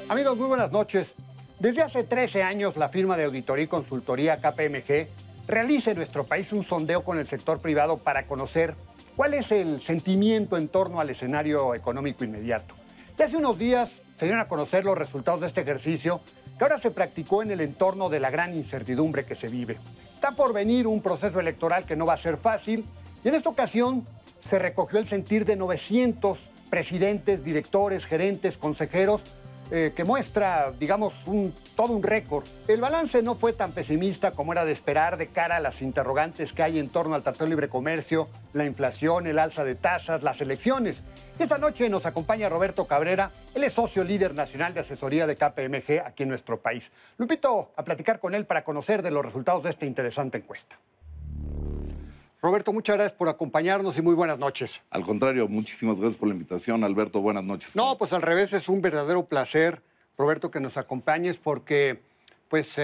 Amigos, muy buenas noches. Desde hace 13 años, la firma de auditoría y consultoría KPMG realiza en nuestro país un sondeo con el sector privado para conocer cuál es el sentimiento en torno al escenario económico inmediato. Y hace unos días se dieron a conocer los resultados de este ejercicio, que ahora se practicó en el entorno de la gran incertidumbre que se vive. Está por venir un proceso electoral que no va a ser fácil, y en esta ocasión se recogió el sentir de 900 presidentes, directores, gerentes, consejeros, que muestra, digamos, todo un récord. El balance no fue tan pesimista como era de esperar de cara a las interrogantes que hay en torno al Tratado de Libre Comercio, la inflación, el alza de tasas, las elecciones. Y esta noche nos acompaña Roberto Cabrera, él es socio líder nacional de asesoría de KPMG aquí en nuestro país. Lo invito a platicar con él para conocer de los resultados de esta interesante encuesta. Roberto, muchas gracias por acompañarnos y muy buenas noches. Al contrario, muchísimas gracias por la invitación, Alberto. Buenas noches. No, pues al revés, es un verdadero placer, Roberto, que nos acompañes porque, pues,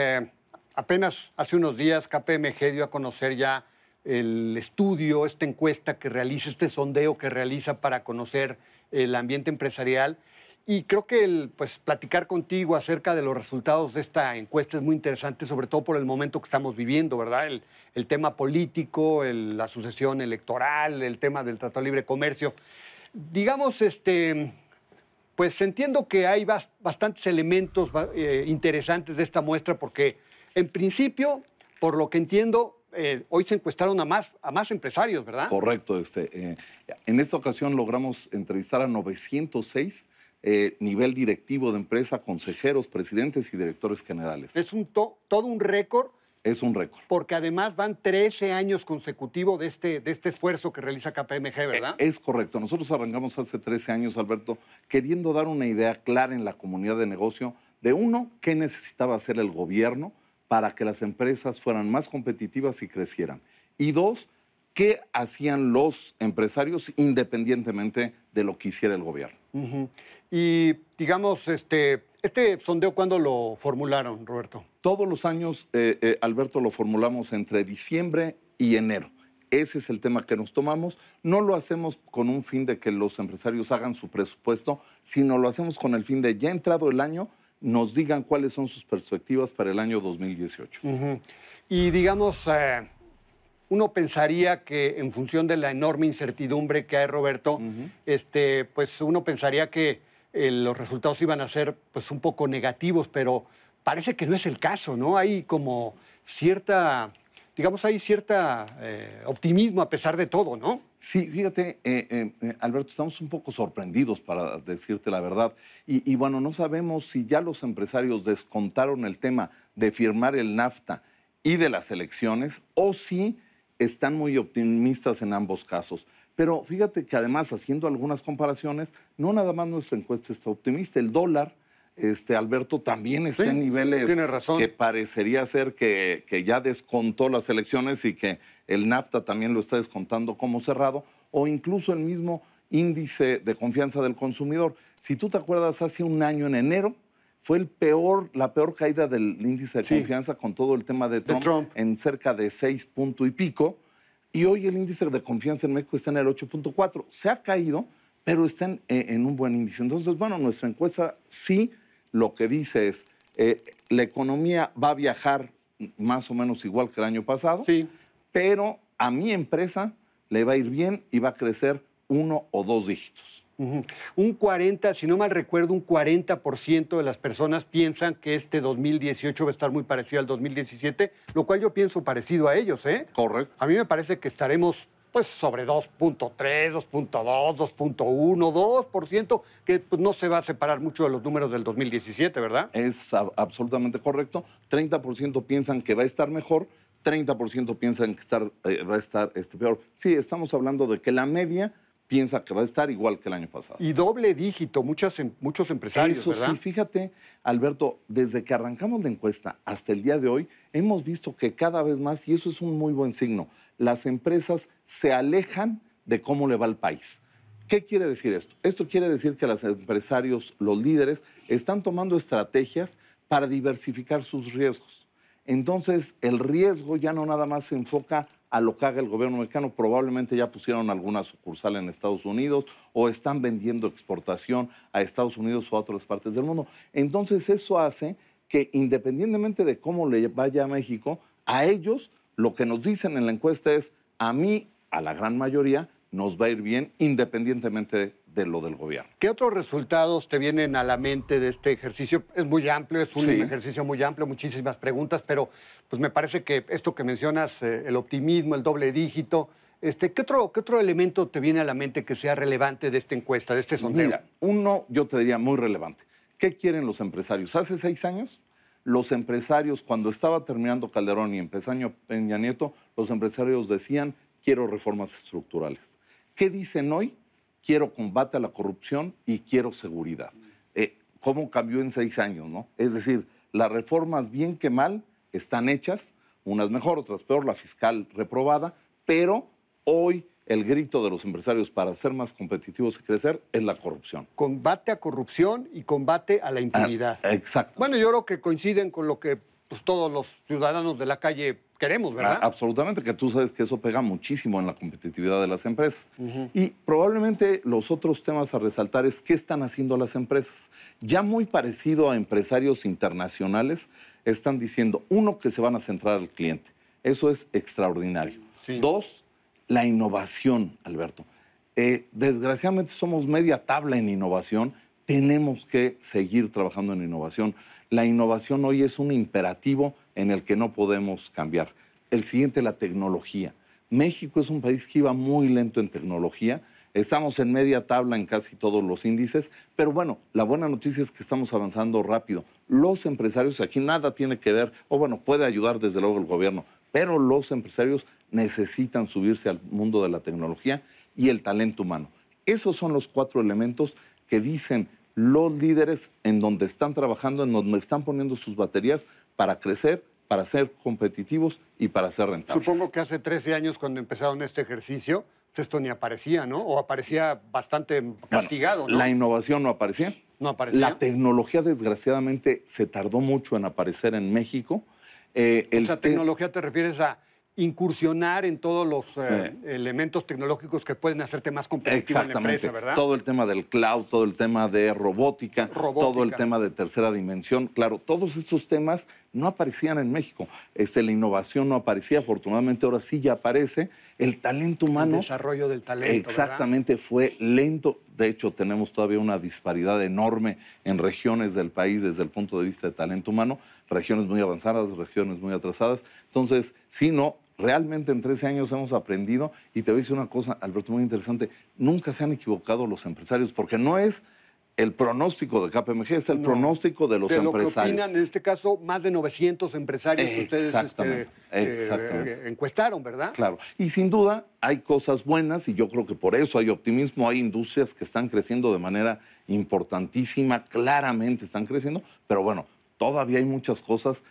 apenas hace unos días KPMG dio a conocer ya el estudio, esta encuesta que realiza, este sondeo que realiza para conocer el ambiente empresarial. Y creo que pues, platicar contigo acerca de los resultados de esta encuesta es muy interesante, sobre todo por el momento que estamos viviendo, ¿verdad? El tema político, la sucesión electoral, el tema del Tratado de Libre Comercio. Digamos, pues entiendo que hay bastantes elementos interesantes de esta muestra porque, en principio, por lo que entiendo, hoy se encuestaron a más empresarios, ¿verdad? Correcto. En esta ocasión logramos entrevistar a 906 nivel directivo de empresa, consejeros, presidentes y directores generales. Es todo un récord. Es un récord. Porque además van 13 años consecutivos de este esfuerzo que realiza KPMG, ¿verdad? Es correcto. Nosotros arrancamos hace 13 años, Alberto, queriendo dar una idea clara en la comunidad de negocio de, uno, qué necesitaba hacer el gobierno para que las empresas fueran más competitivas y crecieran. Y dos, qué hacían los empresarios independientemente de lo que hiciera el gobierno. Y, digamos, este sondeo, ¿cuándo lo formularon, Roberto? Todos los años, Alberto, lo formulamos entre diciembre y enero. Ese es el tema que nos tomamos. No lo hacemos con un fin de que los empresarios hagan su presupuesto, sino lo hacemos con el fin de, ya entrado el año, nos digan cuáles son sus perspectivas para el año 2018. Y, digamos, uno pensaría que en función de la enorme incertidumbre que hay, Roberto, pues uno pensaría que los resultados iban a ser pues, un poco negativos, pero parece que no es el caso, ¿no? Hay como cierta optimismo a pesar de todo, ¿no? Sí, fíjate, Alberto, estamos un poco sorprendidos, para decirte la verdad. Y bueno, no sabemos si ya los empresarios descontaron el tema de firmar el NAFTA y de las elecciones, o si están muy optimistas en ambos casos. Pero fíjate que además, haciendo algunas comparaciones, no nada más nuestra encuesta está optimista. El dólar, Alberto, también está en niveles que parecería ser que ya descontó las elecciones y que el NAFTA también lo está descontando como cerrado, o incluso el mismo índice de confianza del consumidor. Si tú te acuerdas, hace un año, en enero, fue la peor caída del índice de confianza con todo el tema de Trump, en cerca de 6 puntos y pico. Y hoy el índice de confianza en México está en el 8.4. Se ha caído, pero está en un buen índice. Entonces, bueno, nuestra encuesta sí lo que dice es, la economía va a viajar más o menos igual que el año pasado, pero a mi empresa le va a ir bien y va a crecer 1 o 2 dígitos. Un 40, si no mal recuerdo, un 40% de las personas piensan que este 2018 va a estar muy parecido al 2017, lo cual yo pienso parecido a ellos, ¿eh? Correcto. A mí me parece que estaremos pues sobre 2.3, 2.2, 2.1, 2%, que pues, no se va a separar mucho de los números del 2017, ¿verdad? Es absolutamente correcto. 30% piensan que va a estar mejor, 30% piensan que va a estar peor. Sí, estamos hablando de que la media piensa que va a estar igual que el año pasado. Y doble dígito, muchos empresarios, eso ¿verdad? Sí, fíjate, Alberto, desde que arrancamos la encuesta hasta el día de hoy, hemos visto que cada vez más, y eso es un muy buen signo, las empresas se alejan de cómo le va al país. ¿Qué quiere decir esto? Esto quiere decir que los empresarios, los líderes, están tomando estrategias para diversificar sus riesgos. Entonces, el riesgo ya no nada más se enfoca a lo que haga el gobierno mexicano. Probablemente ya pusieron alguna sucursal en Estados Unidos o están vendiendo exportación a Estados Unidos o a otras partes del mundo. Entonces, eso hace que independientemente de cómo le vaya a México, a ellos lo que nos dicen en la encuesta es, a mí, a la gran mayoría, nos va a ir bien independientemente de lo del gobierno. ¿Qué otros resultados te vienen a la mente de este ejercicio? Es muy amplio, es un ejercicio muy amplio, muchísimas preguntas, pero pues me parece que esto que mencionas, el optimismo, el doble dígito, ¿qué otro elemento te viene a la mente que sea relevante de esta encuesta, de este sondeo? Mira, uno yo te diría muy relevante. ¿Qué quieren los empresarios? Hace 6 años, los empresarios, cuando estaba terminando Calderón y empezando Peña Nieto, los empresarios decían, quiero reformas estructurales. ¿Qué dicen hoy? Quiero combate a la corrupción y quiero seguridad. ¿Cómo cambió en 6 años, no? Es decir, las reformas, bien que mal, están hechas, unas mejor, otras peor, la fiscal reprobada, pero hoy el grito de los empresarios para ser más competitivos y crecer es la corrupción. Combate a corrupción y combate a la impunidad. Exacto. Bueno, yo creo que coinciden con lo que pues, todos los ciudadanos de la calle queremos, ¿verdad? Absolutamente, que tú sabes que eso pega muchísimo en la competitividad de las empresas. Y probablemente los otros temas a resaltar es qué están haciendo las empresas. Ya muy parecido a empresarios internacionales, están diciendo, uno, que se van a centrar al cliente. Eso es extraordinario. Sí. 2, la innovación, Alberto. Desgraciadamente somos media tabla en innovación. Tenemos que seguir trabajando en innovación. La innovación hoy es un imperativo en el que no podemos cambiar. El siguiente, la tecnología. México es un país que iba muy lento en tecnología. Estamos en media tabla en casi todos los índices, pero bueno, la buena noticia es que estamos avanzando rápido. Los empresarios, aquí nada tiene que ver, o bueno, puede ayudar desde luego el gobierno, pero los empresarios necesitan subirse al mundo de la tecnología y el talento humano. Esos son los 4 elementos que dicen los líderes en donde están trabajando, en donde están poniendo sus baterías para crecer, para ser competitivos y para ser rentables. Supongo que hace 13 años cuando empezaron este ejercicio, esto ni aparecía, ¿no? O aparecía bastante castigado, ¿no? La innovación no aparecía. No aparecía. La tecnología, desgraciadamente, se tardó mucho en aparecer en México. ¿Tecnología te refieres a incursionar en todos los elementos tecnológicos que pueden hacerte más competitivo en la empresa, ¿verdad? Todo el tema del cloud, todo el tema de robótica, todo el tema de tercera dimensión. Claro, todos estos temas no aparecían en México. La innovación no aparecía, afortunadamente ahora sí ya aparece. El talento humano... El desarrollo del talento, exactamente, ¿verdad? Fue lento. De hecho, tenemos todavía una disparidad enorme en regiones del país desde el punto de vista de talento humano. Regiones muy avanzadas, regiones muy atrasadas. Entonces, sí, no, realmente en 13 años hemos aprendido. Y te voy a decir una cosa, Alberto, muy interesante. Nunca se han equivocado los empresarios, porque no es el pronóstico de KPMG, es el pronóstico de los empresarios. Lo que opinan, en este caso, más de 900 empresarios que ustedes encuestaron, ¿verdad? Claro. Y sin duda hay cosas buenas y yo creo que por eso hay optimismo. Hay industrias que están creciendo de manera importantísima, claramente están creciendo, pero bueno, todavía hay muchas cosas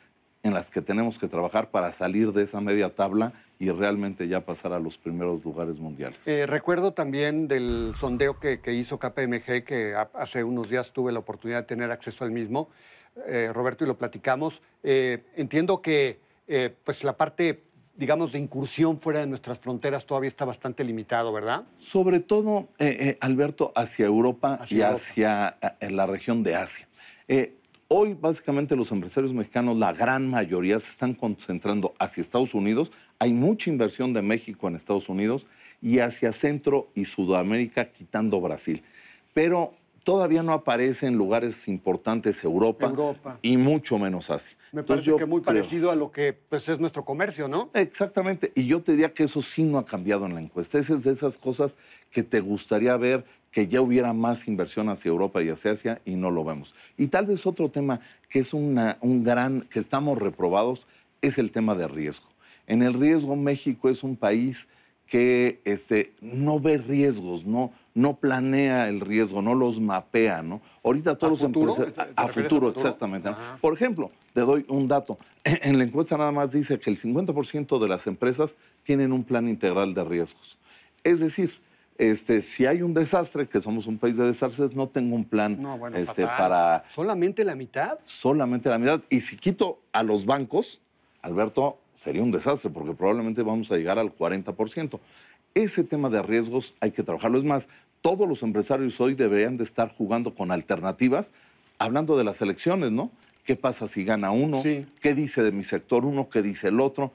en las que tenemos que trabajar para salir de esa media tabla y realmente ya pasar a los primeros lugares mundiales. Recuerdo también del sondeo que hizo KPMG, que hace unos días tuve la oportunidad de tener acceso al mismo, Roberto, y lo platicamos. Entiendo que pues la parte, digamos, de incursión fuera de nuestras fronteras todavía está bastante limitado, ¿verdad? Sobre todo, Alberto, hacia Europa hacia la región de Asia. Hoy, básicamente, los empresarios mexicanos, la gran mayoría, se están concentrando hacia Estados Unidos. Hay mucha inversión de México en Estados Unidos y hacia Centro y Sudamérica, quitando Brasil. Pero todavía no aparece en lugares importantes Europa y mucho menos Asia. Me parece que muy parecido a lo que pues, es nuestro comercio, ¿no? Exactamente. Y yo te diría que eso sí no ha cambiado en la encuesta. Esa es de esas cosas que te gustaría ver, que ya hubiera más inversión hacia Europa y hacia Asia, y no lo vemos. Y tal vez otro tema que es que estamos reprobados, es el tema de riesgo. En el riesgo, México es un país que no ve riesgos, no planea el riesgo, no los mapea, ¿no? Ahorita todos los empresarios... A futuro, exactamente. Ajá. Por ejemplo, te doy un dato. En la encuesta nada más dice que el 50% de las empresas tienen un plan integral de riesgos. Es decir, si hay un desastre, que somos un país de desastres, no tengo un plan para... ¿Solamente la mitad? Solamente la mitad. Y si quito a los bancos, Alberto, sería un desastre porque probablemente vamos a llegar al 40%. Ese tema de riesgos hay que trabajarlo. Es más, todos los empresarios hoy deberían de estar jugando con alternativas, hablando de las elecciones, ¿no? ¿Qué pasa si gana uno? Sí. ¿Qué dice de mi sector uno? ¿Qué dice el otro?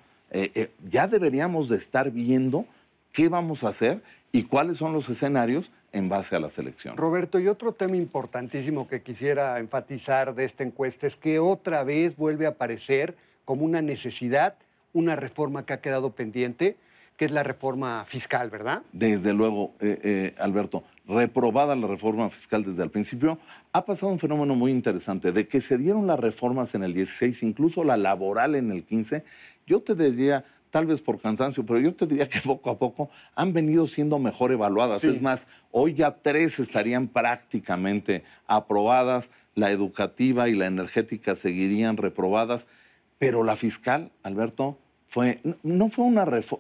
Ya deberíamos de estar viendo qué vamos a hacer y cuáles son los escenarios en base a las elecciones. Roberto, y otro tema importantísimo que quisiera enfatizar de esta encuesta es que otra vez vuelve a aparecer como una necesidad, una reforma que ha quedado pendiente, que es la reforma fiscal, ¿verdad? Desde luego, Alberto, reprobada la reforma fiscal desde el principio, ha pasado un fenómeno muy interesante, de que se dieron las reformas en el 16, incluso la laboral en el 15, yo te diría, tal vez por cansancio, pero yo te diría que poco a poco han venido siendo mejor evaluadas. Sí. Es más, hoy ya 3 estarían prácticamente aprobadas, la educativa y la energética seguirían reprobadas, pero la fiscal, Alberto, no fue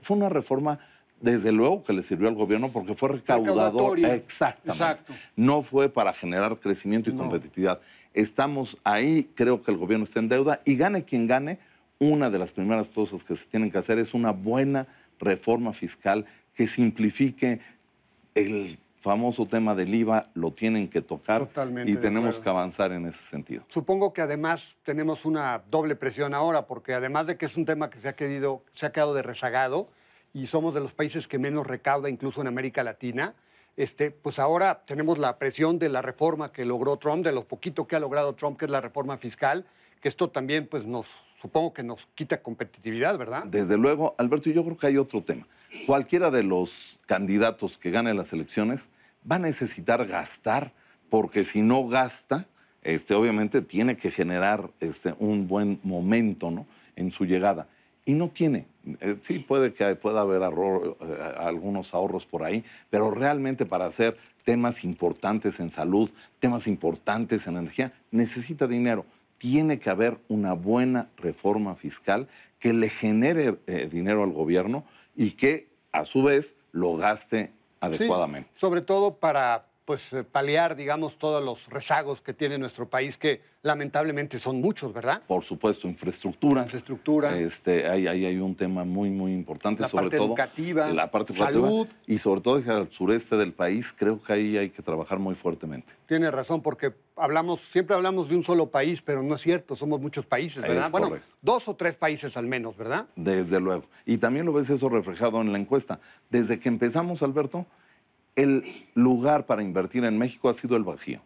fue una reforma, desde luego, que le sirvió al gobierno porque fue recaudador. Exactamente. Exacto. No fue para generar crecimiento y competitividad. Estamos ahí, creo que el gobierno está en deuda y gane quien gane, una de las primeras cosas que se tienen que hacer es una buena reforma fiscal que simplifique el famoso tema del IVA, lo tienen que tocar. Totalmente, y tenemos que avanzar en ese sentido. Supongo que además tenemos una doble presión ahora, porque además de que es un tema que se ha quedado de rezagado y somos de los países que menos recauda incluso en América Latina, pues ahora tenemos la presión de la reforma que logró Trump, de lo poquito que ha logrado Trump, que es la reforma fiscal, que esto también pues supongo que nos quita competitividad, ¿verdad? Desde luego, Alberto, y yo creo que hay otro tema. Cualquiera de los candidatos que gane las elecciones va a necesitar gastar, porque si no gasta, obviamente tiene que generar un buen momento, ¿no?, en su llegada. Y no tiene. Sí, pueda haber algunos ahorros por ahí, pero realmente para hacer temas importantes en salud, temas importantes en energía, necesita dinero. Tiene que haber una buena reforma fiscal que le genere dinero al gobierno y que, a su vez, lo gaste adecuadamente. Sí, sobre todo para paliar, digamos, todos los rezagos que tiene nuestro país, que lamentablemente son muchos, ¿verdad? Por supuesto, infraestructura. Infraestructura. Ahí hay un tema muy, muy importante. La parte educativa, la parte educativa, salud. Y sobre todo hacia el sureste del país, creo que ahí hay que trabajar muy fuertemente. Tiene razón, porque siempre hablamos de un solo país, pero no es cierto, somos muchos países, ¿verdad? Bueno, 2 o 3 países al menos, ¿verdad? Desde luego. Y también lo ves eso reflejado en la encuesta. Desde que empezamos, Alberto, el lugar para invertir en México ha sido el Bajío.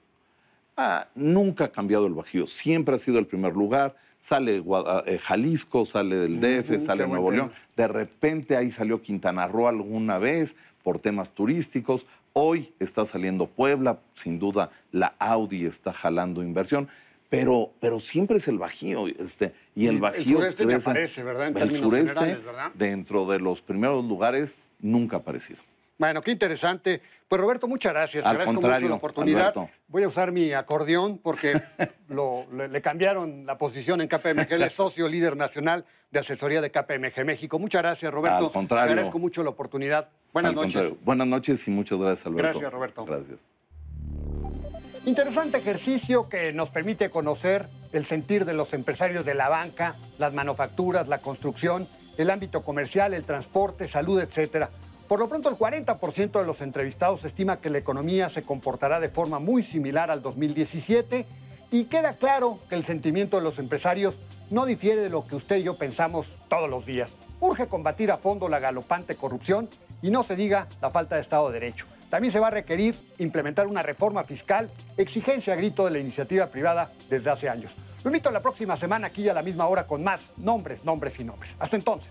Nunca ha cambiado el Bajío, siempre ha sido el primer lugar. Sale Jalisco, sale del DF, sale Nuevo León. De repente ahí salió Quintana Roo alguna vez por temas turísticos. Hoy está saliendo Puebla, sin duda la Audi está jalando inversión. Pero siempre es el Bajío. Y el Bajío... El sureste me aparece, ¿verdad? En términos generales, ¿verdad? Dentro de los primeros lugares, nunca ha aparecido. Bueno, qué interesante. Pues Roberto, muchas gracias. Al contrario, agradezco mucho la oportunidad. Alberto. Voy a usar mi acordeón porque le cambiaron la posición en KPMG. Él es socio líder nacional de asesoría de KPMG México. Muchas gracias, Roberto. Al contrario. Te agradezco mucho la oportunidad. Buenas noches. Buenas noches y muchas gracias, Alberto. Gracias, Roberto. Gracias. Interesante ejercicio que nos permite conocer el sentir de los empresarios de la banca, las manufacturas, la construcción, el ámbito comercial, el transporte, salud, etcétera. Por lo pronto, el 40% de los entrevistados estima que la economía se comportará de forma muy similar al 2017 y queda claro que el sentimiento de los empresarios no difiere de lo que usted y yo pensamos todos los días. Urge combatir a fondo la galopante corrupción y no se diga la falta de Estado de Derecho. También se va a requerir implementar una reforma fiscal, exigencia a grito de la iniciativa privada desde hace años. Lo invito a la próxima semana aquí a la misma hora con más nombres y nombres. Hasta entonces.